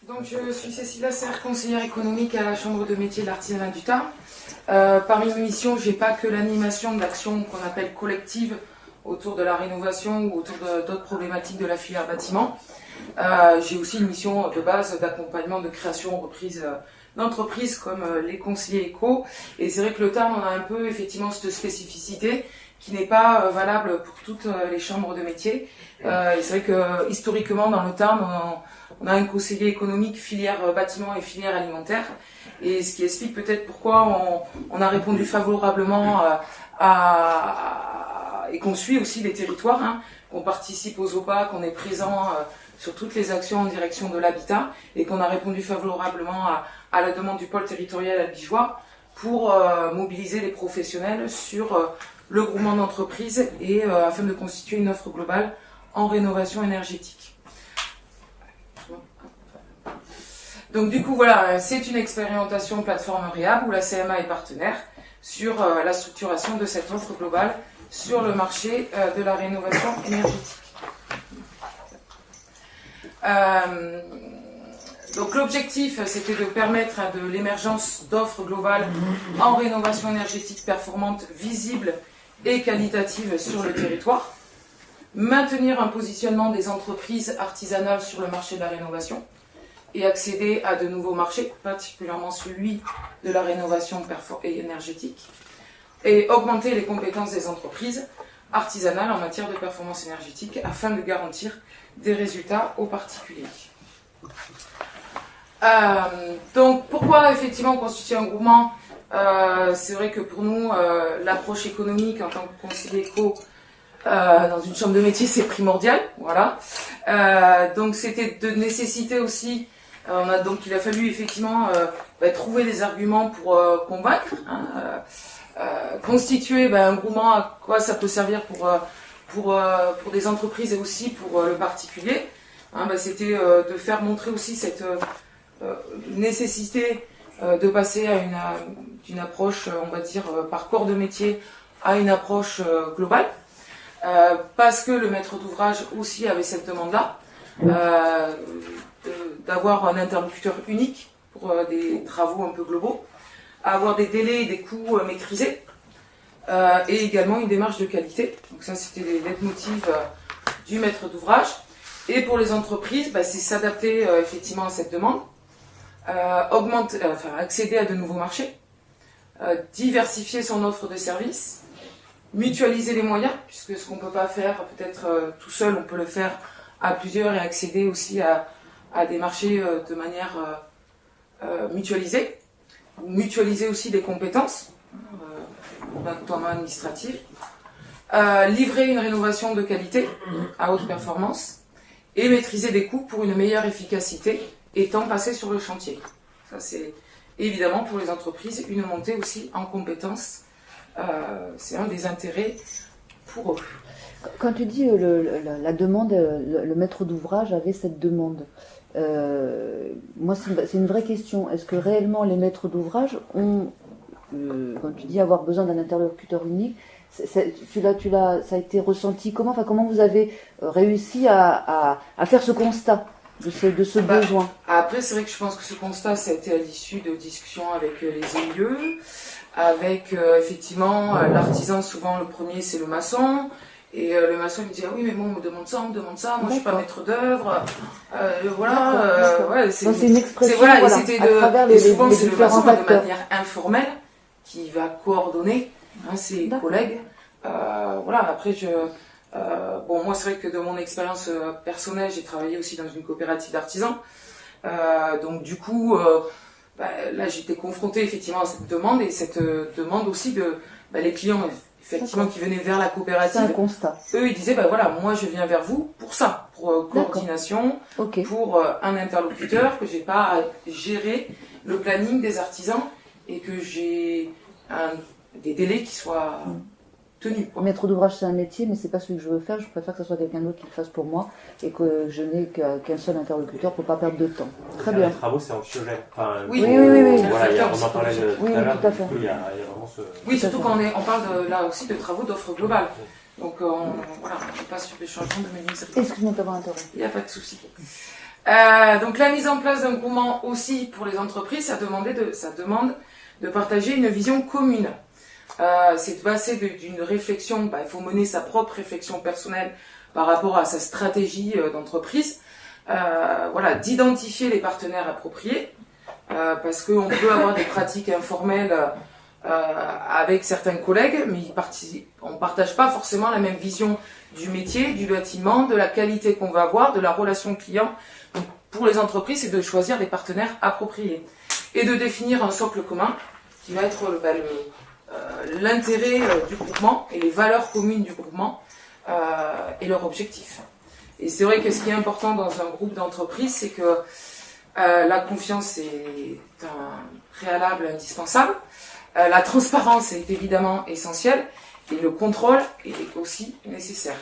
Donc, je suis Cécile Lasserre, conseillère économique à la Chambre de métier de l'artisanat du Tarn. Parmi mes missions, je n'ai pas que l'animation d'actions qu'on appelle collectives autour de la rénovation ou autour d'autres problématiques de la filière bâtiment. J'ai aussi une mission de base d'accompagnement de création, reprise d'entreprises comme les conseillers éco. Et c'est vrai que le Tarn, on a un peu effectivement cette spécificité qui n'est pas valable pour toutes les chambres de métier. Et c'est vrai que historiquement, dans le Tarn, on a un conseiller économique filière bâtiment et filière alimentaire. Et ce qui explique peut-être pourquoi on a répondu favorablement et qu'on suit aussi les territoires, hein, qu'on participe aux OPA, qu'on est présent sur toutes les actions en direction de l'habitat et qu'on a répondu favorablement à la demande du pôle territorial albigeois pour mobiliser les professionnels sur le groupement d'entreprises et afin de constituer une offre globale en rénovation énergétique. Donc du coup voilà, c'est une expérimentation plateforme REHAB où la CMA est partenaire sur la structuration de cette offre globale sur le marché de la rénovation énergétique. Donc l'objectif, c'était de permettre de l'émergence d'offres globales en rénovation énergétique performante, visible et qualitative sur le territoire, maintenir un positionnement des entreprises artisanales sur le marché de la rénovation et accéder à de nouveaux marchés, particulièrement celui de la rénovation énergétique, et augmenter les compétences des entreprises artisanales en matière de performance énergétique afin de garantir des résultats aux particuliers. Donc pourquoi effectivement constituer un groupement? C'est vrai que pour nous, l'approche économique en tant que conseiller éco dans une chambre de métier, c'est primordial. Voilà. Donc c'était de nécessité aussi. Il a fallu effectivement trouver des arguments pour convaincre. Constituer un groupement, à quoi ça peut servir pour des entreprises et aussi pour le particulier. C'était de faire montrer aussi cette nécessité de passer à d'une approche, on va dire, par corps de métier à une approche globale. Parce que le maître d'ouvrage aussi avait cette demande-là, d'avoir un interlocuteur unique pour des travaux un peu globaux, avoir des délais et des coûts maîtrisés, et également une démarche de qualité. Donc ça, c'était les leitmotivs du maître d'ouvrage. Et pour les entreprises, c'est s'adapter effectivement à cette demande, accéder à de nouveaux marchés, diversifier son offre de services, mutualiser les moyens, puisque ce qu'on ne peut pas faire peut-être tout seul, on peut le faire à plusieurs et accéder aussi à des marchés de manière mutualisée. Mutualiser aussi des compétences, notamment administratives. Livrer une rénovation de qualité à haute performance et maîtriser des coûts pour une meilleure efficacité étant passé sur le chantier. Ça, c'est évidemment pour les entreprises une montée aussi en compétences. C'est un des intérêts pour eux. Quand tu dis la demande, le maître d'ouvrage avait cette demande, moi c'est une vraie question. Est-ce que réellement les maîtres d'ouvrage ont, quand tu dis avoir besoin d'un interlocuteur unique, ça a été ressenti comment? Enfin, comment vous avez réussi à faire ce constat de ce besoin? Après, c'est vrai que je pense que ce constat, ça a été à l'issue de discussions avec les élus, avec effectivement l'artisan. Souvent, le premier, c'est le maçon. Et le maçon il me dit ah oui mais bon on me demande ça, moi je suis pas maître d'œuvre, c'est une expression à travers et souvent c'est le maçon acteurs. de manière informelle qui va coordonner ses collègues. Après moi c'est vrai que de mon expérience personnelle j'ai travaillé aussi dans une coopérative d'artisans, donc du coup là j'étais confrontée effectivement à cette demande et cette demande aussi de les clients effectivement qui venaient vers la coopérative. C'est un constat. Eux ils disaient moi je viens vers vous pour ça, pour coordination, pour un interlocuteur, que j'ai pas à gérer le planning des artisans et que j'ai des délais qui soient tenus. Maître d'ouvrage c'est un métier mais c'est pas celui que je veux faire, je préfère que ce soit quelqu'un d'autre qui le fasse pour moi et que je n'ai qu'un seul interlocuteur pour pas perdre de temps. Très bien. Les travaux c'est anxiogène. Oui. Voilà, on en parlait tout à l'heure. Tout à fait. Il y a vraiment ce... Oui, surtout quand on parle là aussi de travaux d'offres globales. Donc on passe sur les changements de menuiserie. Excuse-moi de t'avoir interrompu. Il n'y a pas de souci. Donc la mise en place d'un groupement aussi pour les entreprises, ça demande de partager une vision commune. C'est de passer d'une réflexion, il faut mener sa propre réflexion personnelle par rapport à sa stratégie d'entreprise, d'identifier les partenaires appropriés, parce qu'on peut avoir des pratiques informelles avec certains collègues, mais on ne partage pas forcément la même vision du métier, du bâtiment, de la qualité qu'on va avoir, de la relation client. Donc, pour les entreprises, c'est de choisir des partenaires appropriés et de définir un socle commun qui va être l'intérêt du groupement et les valeurs communes du groupement et leurs objectifs. Et c'est vrai que ce qui est important dans un groupe d'entreprises, c'est que la confiance est un préalable indispensable. La transparence est évidemment essentielle et le contrôle est aussi nécessaire.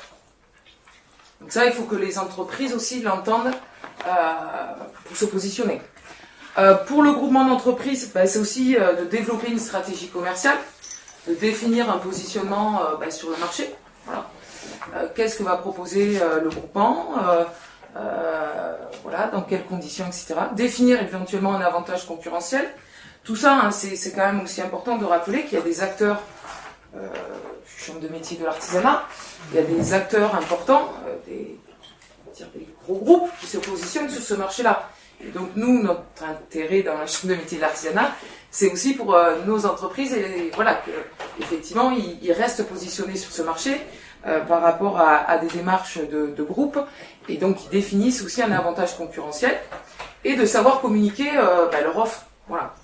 Donc ça, il faut que les entreprises aussi l'entendent pour se positionner. Pour le groupement d'entreprises, c'est aussi de développer une stratégie commerciale, de définir un positionnement sur le marché. Voilà. Qu'est-ce que va proposer le groupement, dans quelles conditions, etc. Définir éventuellement un avantage concurrentiel. Tout ça, c'est quand même aussi important de rappeler qu'il y a des acteurs, chambre de métier de l'artisanat, il y a des acteurs importants, des gros groupes qui se positionnent sur ce marché-là. Et donc nous, notre intérêt dans la chambre de métier de l'artisanat, c'est aussi pour nos entreprises, effectivement, ils restent positionnés sur ce marché par rapport à des démarches de groupe, et donc ils définissent aussi un avantage concurrentiel, et de savoir communiquer leur offre. Voilà.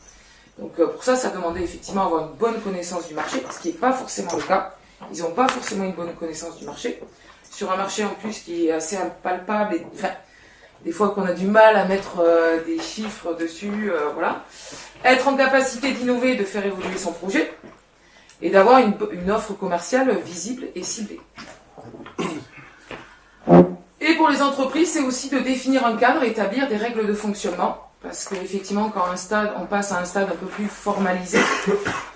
Donc pour ça demandait effectivement avoir une bonne connaissance du marché, ce qui n'est pas forcément le cas. Ils n'ont pas forcément une bonne connaissance du marché. Sur un marché en plus qui est assez impalpable, et des fois qu'on a du mal à mettre des chiffres dessus, Être en capacité d'innover, de faire évoluer son projet, et d'avoir une offre commerciale visible et ciblée. Et pour les entreprises, c'est aussi de définir un cadre et établir des règles de fonctionnement. Parce qu'effectivement, quand on passe à un stade un peu plus formalisé,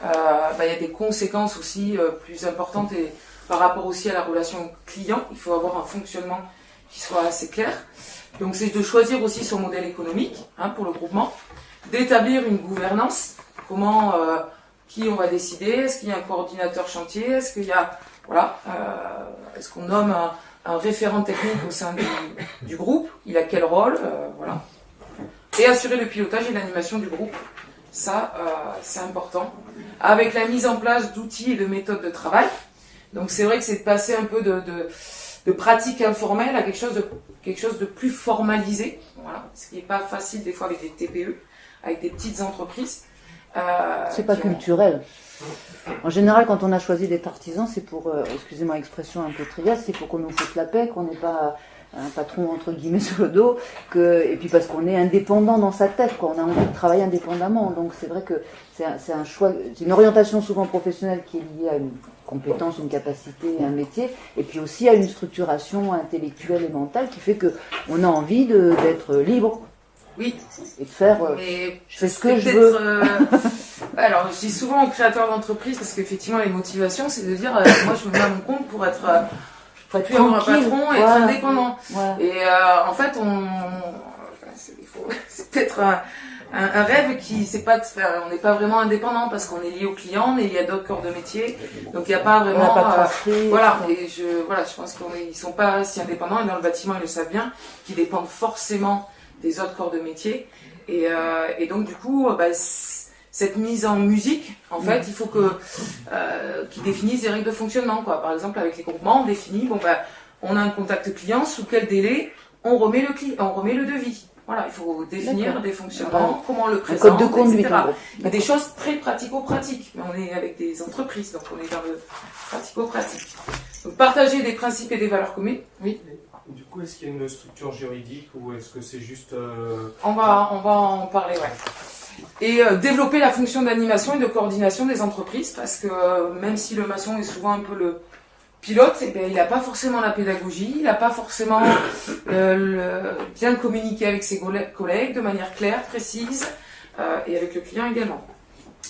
il y a des conséquences aussi plus importantes, et par rapport aussi à la relation client, il faut avoir un fonctionnement qui soit assez clair. Donc c'est de choisir aussi son modèle économique pour le groupement, d'établir une gouvernance, qui on va décider, est-ce qu'il y a un coordinateur chantier, est-ce qu'il y a, est-ce qu'on nomme un référent technique au sein du groupe, il a quel rôle, Et assurer le pilotage et l'animation du groupe, ça c'est important. Avec la mise en place d'outils et de méthodes de travail. Donc c'est vrai que c'est de passer un peu de pratique informelle à quelque chose de plus formalisé. Voilà. Ce qui n'est pas facile des fois avec des TPE, avec des petites entreprises. C'est pas culturel. En général, quand on a choisi d'être artisan, c'est pour, excusez-moi l'expression un peu triviale, c'est pour qu'on nous foute la paix, qu'on n'ait pas un patron entre guillemets sur le dos, et puis parce qu'on est indépendant dans sa tête, on a envie de travailler indépendamment. Donc c'est vrai que c'est un choix, c'est une orientation souvent professionnelle qui est liée à une compétence, une capacité, un métier, et puis aussi à une structuration intellectuelle et mentale qui fait que on a envie d'être libre. Oui. Et de faire, je fais ce que je veux. Alors, je dis souvent aux créateurs d'entreprise, parce qu'effectivement, les motivations, c'est de dire, moi, je me mets à mon compte pour être plus avoir un patron et être indépendant. Voilà. Et en fait, c'est peut-être un rêve qui, on n'est pas vraiment indépendant parce qu'on est lié aux clients, et il y a d'autres corps de métier, donc il n'y a pas vraiment. Et je pense qu'ils sont pas si indépendants, et dans le bâtiment, ils le savent bien, qu'ils dépendent forcément des autres corps de métier, et donc du coup, cette mise en musique, en fait, il faut qu'ils définissent des règles de fonctionnement, quoi. Par exemple, avec les groupements, on définit, on a un contact client, sous quel délai on remet le devis. Voilà, il faut définir des fonctionnements, comment on le présente, un code de conduite, etc. Il y a des choses très pratico-pratiques, mais on est avec des entreprises, donc on est dans le pratico-pratique. Donc partager des principes et des valeurs communes, oui. Du coup, est-ce qu'il y a une structure juridique ou est-ce que c'est juste... On va en parler, ouais. Et développer la fonction d'animation et de coordination des entreprises, parce que même si le maçon est souvent un peu le pilote, il n'a pas forcément la pédagogie, il n'a pas forcément bien communiqué avec ses collègues de manière claire, précise, et avec le client également.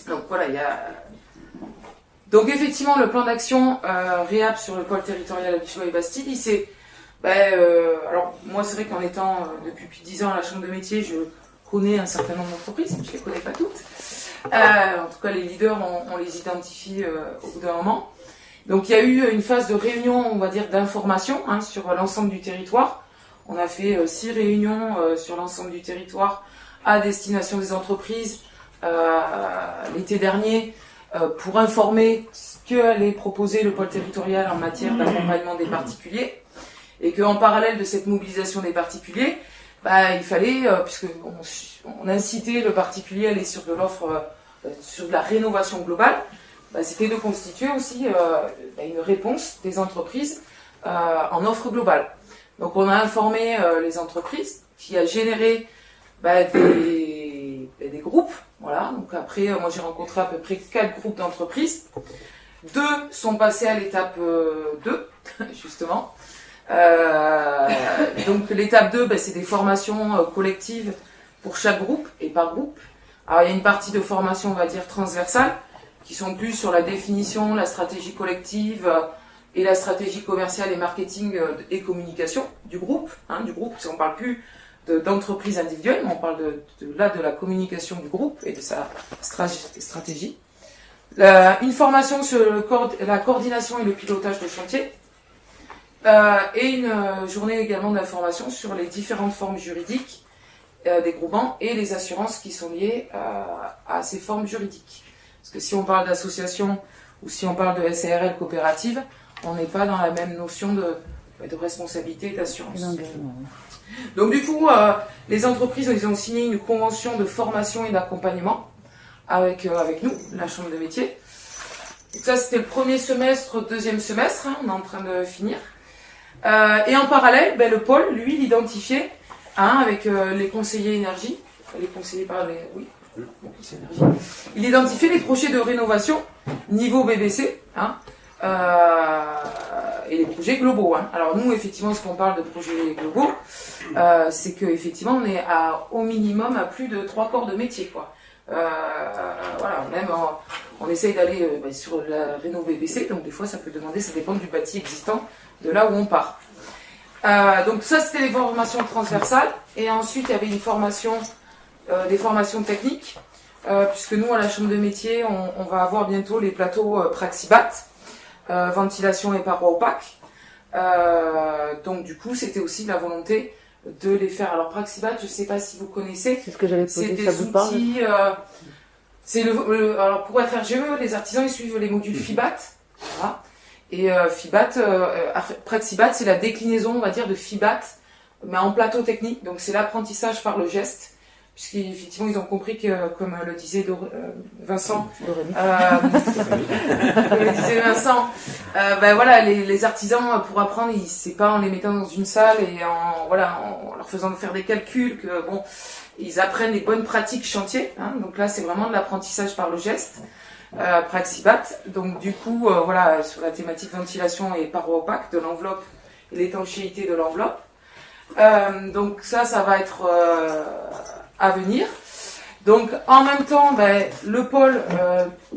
Donc voilà, Donc effectivement, le plan d'action REHAB sur le pôle territorial Abichois et Bastide, il s'est Alors moi c'est vrai qu'en étant depuis plus de 10 ans à la Chambre de métier, je connais un certain nombre d'entreprises, je les connais pas toutes. En tout cas les leaders, on les identifie au bout d'un moment. Donc il y a eu une phase de réunion, on va dire, d'information sur l'ensemble du territoire. On a fait 6 réunions sur l'ensemble du territoire à destination des entreprises l'été dernier pour informer ce qu'allait proposer le pôle territorial en matière d'accompagnement des particuliers. Et qu'en parallèle de cette mobilisation des particuliers, il fallait, puisqu'on incitait le particulier à aller sur de l'offre, sur de la rénovation globale, c'était de constituer aussi une réponse des entreprises en offre globale. Donc on a informé les entreprises, qui a généré des groupes. Voilà. Donc après, moi j'ai rencontré à peu près 4 groupes d'entreprises. 2 sont passés à l'étape 2, justement. Donc l'étape 2, c'est des formations collectives pour chaque groupe et par groupe. Alors il y a une partie de formation, on va dire, transversale, qui sont plus sur la définition, la stratégie collective et la stratégie commerciale et marketing et communication du groupe. Du groupe, parce qu'on parle plus d'entreprise individuelle, mais on parle de la communication du groupe et de sa stratégie. Une formation sur la coordination et le pilotage de chantier. Et une journée également d'information sur les différentes formes juridiques des groupements et les assurances qui sont liées à ces formes juridiques. Parce que si on parle d'association ou si on parle de SARL coopérative, on n'est pas dans la même notion de responsabilité et d'assurance. Donc du coup, les entreprises, ils ont signé une convention de formation et d'accompagnement avec nous, la Chambre de métier. Donc ça, c'était le premier semestre, deuxième semestre, on est en train de finir. Et en parallèle, le pôle, lui, l'identifiait avec les conseillers énergie, les conseillers par les... Oui, conseillers énergie. Il identifiait les projets de rénovation niveau BBC, et les projets globaux. Alors nous, effectivement, ce qu'on parle de projets globaux, c'est qu'effectivement, on est au minimum à plus de 3 corps de métier, quoi. Voilà, même on essaye d'aller sur la réno BBC, donc des fois ça peut demander, ça dépend du bâti existant, de là où on part. Donc ça c'était les formations transversales, et ensuite il y avait une formation, des formations techniques, puisque nous à la Chambre de métier, on va avoir bientôt les plateaux Praxibat, ventilation et parois opaques. Donc du coup c'était aussi la volonté de les faire. Alors Praxibat, je ne sais pas si vous connaissez. C'est ce que j'avais posé, ça vous parle. C'est alors pour être RGE, les artisans ils suivent les modules FIBAT. Voilà. Et Praxibat, c'est la déclinaison, on va dire, de FIBAT, mais en plateau technique. Donc c'est l'apprentissage par le geste, puisqu'effectivement ils ont compris que, comme le disait Vincent, voilà, les artisans pour apprendre, c'est pas en les mettant dans une salle et en leur faisant faire des calculs que ils apprennent les bonnes pratiques chantier. Donc là c'est vraiment de l'apprentissage par le geste. Praxibat, donc du coup sur la thématique ventilation et parois opaques de l'enveloppe et l'étanchéité de l'enveloppe. Donc ça va être à venir. Donc en même temps, le pôle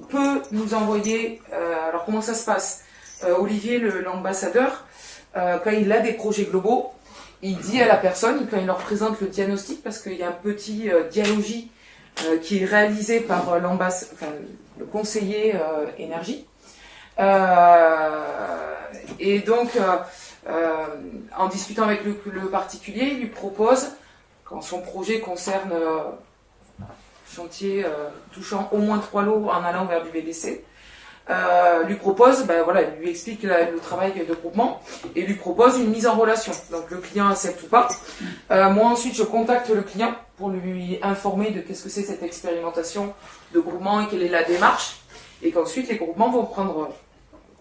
peut nous envoyer. Alors comment ça se passe? Olivier, l'ambassadeur, quand il a des projets globaux, il dit à la personne, quand il leur présente le diagnostic, parce qu'il y a un petit dialogie qui est réalisé par le conseiller énergie. Et donc, en discutant avec le particulier, il lui propose, quand son projet concerne chantier touchant au moins 3 lots en allant vers du VDC, lui propose, lui explique le travail de groupement et lui propose une mise en relation. Donc le client accepte ou pas. Moi ensuite je contacte le client pour lui informer de qu'est-ce que c'est cette expérimentation de groupement et quelle est la démarche, et qu'ensuite les groupements vont prendre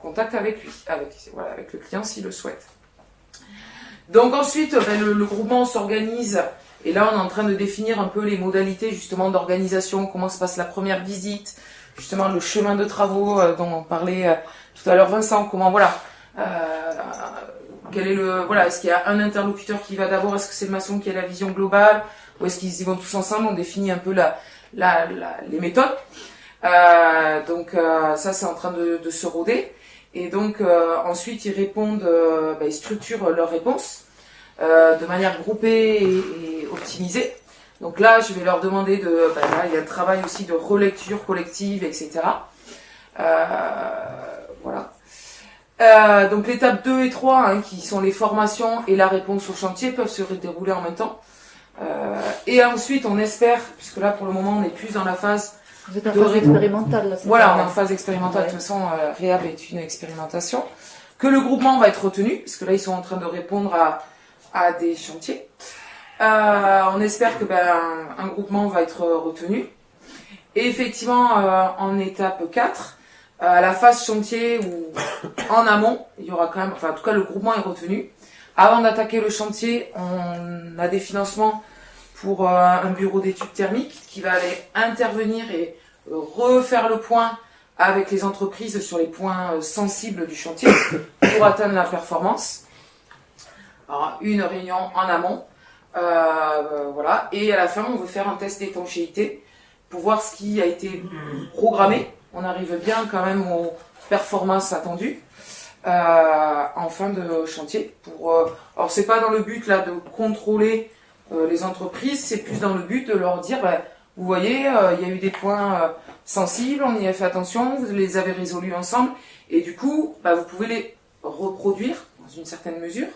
contact avec lui, avec le client s'il le souhaite. Donc ensuite le groupement s'organise, et là on est en train de définir un peu les modalités justement d'organisation, comment se passe la première visite, justement le chemin de travaux dont on parlait tout à l'heure Vincent, comment quel est est-ce qu'il y a un interlocuteur qui va d'abord, est-ce que c'est le maçon qui a la vision globale, ou est-ce qu'ils y vont tous ensemble, on définit un peu les méthodes. Donc ça c'est en train de se roder, Et donc ensuite ils répondent, ils structurent leurs réponses de manière groupée et optimisée. Donc là, je vais leur demander là, il y a le travail aussi de relecture collective, etc. Voilà. Donc l'étape 2 et 3, qui sont les formations et la réponse au chantier, peuvent se dérouler en même temps. Et ensuite, on espère, puisque là pour le moment on est plus dans la phase Vous êtes en phase expérimentale, là, c'est voilà, ça, on est en phase expérimentale. Ouais. De toute façon, Réhab est une expérimentation. Que le groupement va être retenu, puisque là ils sont en train de répondre à des chantiers. On espère que un groupement va être retenu. Et effectivement, en étape 4, à la phase chantier ou en amont, il y aura quand même, en tout cas le groupement est retenu. Avant d'attaquer le chantier, on a des financements pour un bureau d'études thermiques qui va aller intervenir et refaire le point avec les entreprises sur les points sensibles du chantier pour atteindre la performance. Alors, une réunion en amont, voilà, et à la fin on veut faire un test d'étanchéité pour voir ce qui a été programmé. On arrive bien quand même aux performances attendues en fin de chantier. Alors c'est pas dans le but là de contrôler les entreprises, c'est plus dans le but de leur dire, vous voyez, il y a eu des points sensibles, on y a fait attention, vous les avez résolus ensemble, et du coup, vous pouvez les reproduire dans une certaine mesure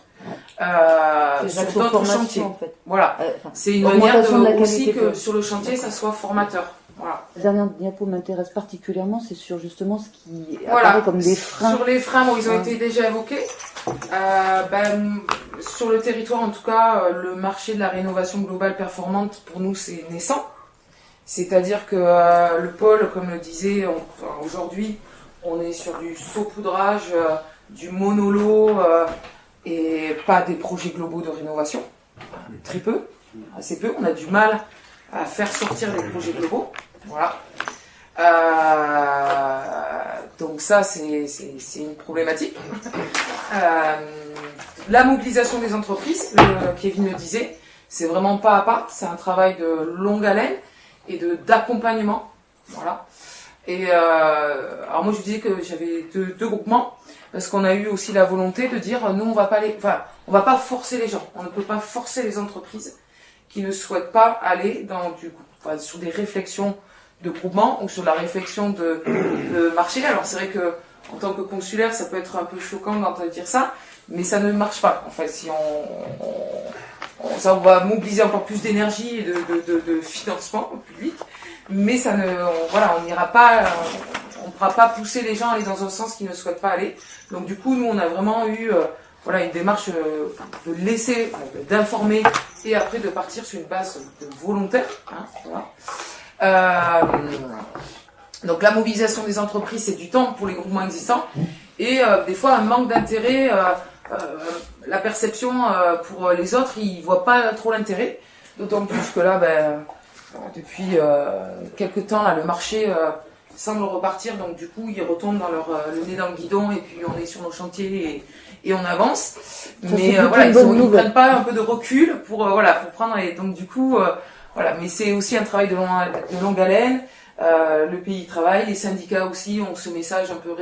sur d'autres chantiers. En fait. Voilà, c'est une manière de aussi que sur le chantier, ça soit formateur. Voilà. La dernière diapo m'intéresse particulièrement, c'est sur justement ce qui voilà. apparaît comme des freins. Sur les freins, ils ont été déjà évoqués. Sur le territoire, en tout cas, le marché de la rénovation globale performante, pour nous, c'est naissant. C'est-à-dire que le pôle, comme le disait, aujourd'hui, on est sur du saupoudrage, du monolo, et pas des projets globaux de rénovation. Très peu, assez peu. On a du mal à faire sortir des projets globaux. Voilà. Donc ça, c'est une problématique. La mobilisation des entreprises, Kevin le disait, c'est vraiment pas à pas. C'est un travail de longue haleine et d'accompagnement. Voilà. Et alors moi, je disais que j'avais deux groupements parce qu'on a eu aussi la volonté de dire, nous, on va pas forcer les gens. On ne peut pas forcer les entreprises qui ne souhaitent pas aller sur des réflexions de groupement ou sur la réflexion de marché. Alors c'est vrai que en tant que consulaire, ça peut être un peu choquant d'entendre dire ça, mais ça ne marche pas. En fait, si on va mobiliser encore plus d'énergie et de financement public, mais on n'ira pas, on ne pourra pas pousser les gens à aller dans un sens qu'ils ne souhaitent pas aller. Donc du coup, nous, on a vraiment eu une démarche de laisser, d'informer et après de partir sur une base de volontaire. Voilà. Donc la mobilisation des entreprises, c'est du temps pour les groupements existants et des fois un manque d'intérêt, la perception pour les autres, ils voient pas trop l'intérêt, d'autant plus que là, depuis quelques temps, là, le marché semble repartir, donc du coup ils retombent dans le nez dans le guidon et puis on est sur nos chantiers et on avance. Mais ils prennent pas un peu de recul pour prendre donc du coup mais c'est aussi un travail de longue haleine. Le pays travaille, les syndicats aussi ont ce message un peu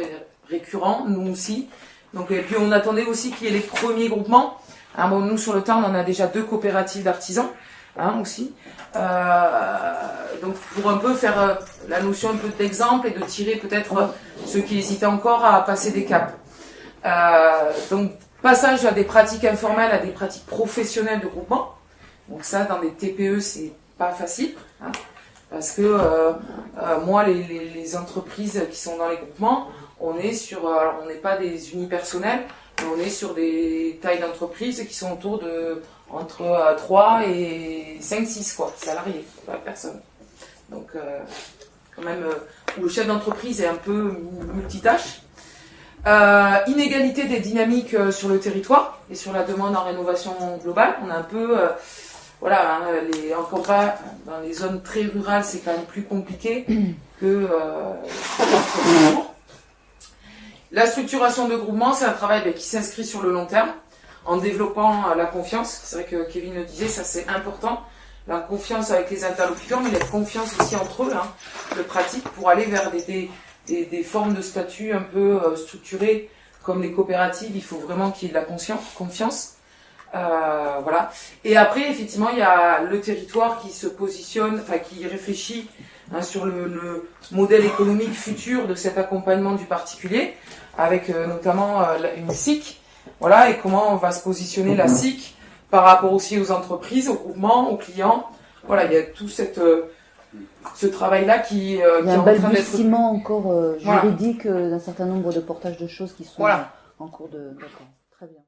récurrent, nous aussi. Donc et puis on attendait aussi qu'il y ait les premiers groupements. Nous sur le Tarn, on a déjà 2 coopératives d'artisans aussi. Donc pour un peu faire la notion un peu d'exemple et de tirer peut-être ceux qui hésitaient encore à passer des caps. Donc passage à des pratiques informelles, à des pratiques professionnelles de groupement. Donc ça, dans des TPE, c'est pas facile, parce que moi, les entreprises qui sont dans les groupements, on est sur, alors on n'est pas des unipersonnels, mais on est sur des tailles d'entreprises qui sont autour de entre 3 et 5-6 salariés, pas personne. Donc quand même, où le chef d'entreprise est un peu multitâche. Inégalité des dynamiques sur le territoire et sur la demande en rénovation globale. On a un peu, en campagne, dans les zones très rurales, c'est quand même plus compliqué que la structuration de groupement, c'est un travail qui s'inscrit sur le long terme, en développant la confiance. C'est vrai que Kevin le disait, ça c'est important. La confiance avec les interlocuteurs, mais la confiance aussi entre eux, de pratique, pour aller vers des formes de statut un peu structurées comme les coopératives. Il faut vraiment qu'il y ait de la confiance. Voilà. Et après, effectivement, il y a le territoire qui se positionne, enfin qui réfléchit sur le modèle économique futur de cet accompagnement du particulier, avec notamment une SIC. Voilà, et comment on va se positionner la SIC par rapport aussi aux entreprises, aux groupements, aux clients. Voilà, il y a tout ce travail-là qui il y a est un en train d'être... balbutiement encore juridique d'un certain nombre de portages de choses qui sont Voilà. en cours de... D'accord, très bien.